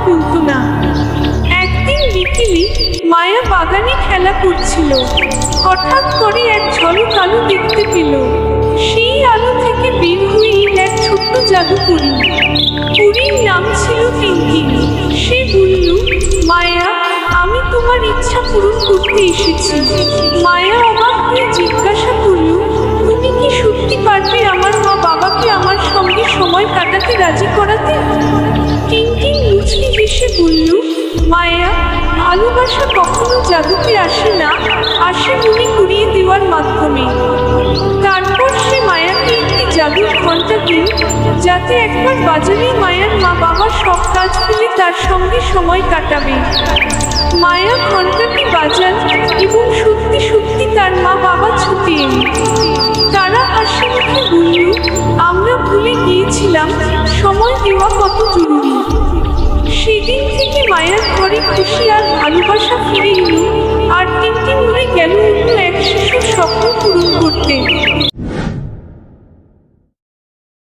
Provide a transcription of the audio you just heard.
বলতো না। একদিন বিকেলে মায়া বাগানে খেলা করছিল। হঠাৎ করে এক ঝলক আলো দেখতে পেল। সেই আলো থেকে বের হয়ে এল এক ছোট্ট জাদুকরী। পরীর নাম ছিল টিঙ্কি। সে বলল, মায়া, আমি তোমার ইচ্ছা পূরণ করতে এসেছি। মায়া অবাক হয়ে জিজ্ঞাসা করল, তুমি কি সত্যি পারবে আমার মা বাবাকে আমার সঙ্গে সময় কাটাতে রাজি করাতে? টিনটিন মুচকি হেসে বলল, মায়া, ভালোবাসা কখনো জাদুতে আসে না, আসে মনে করিয়ে দেওয়ার মাধ্যমে। তারপর সে মায়াকে একটি জাদুর ঘণ্টা দিল, যাতে একবার বাজালেই মায়ার মা বাবা সব কাজ ফেলে তার সঙ্গে সময় কাটাবে। মায়া ঘণ্টাটি বাজাল এবং সত্যি সত্যি তার মা বাবা ছুটে এল। তারা হাসি মুখে বলল, আমরা ভুলে গিয়েছিলাম সময় দেওয়া কত জরুরি। সেদিন থেকে মায়ার ঘরে খুশি আর ভালোবাসা ফিরে এলো, আর টিনটিন উড়ে গেল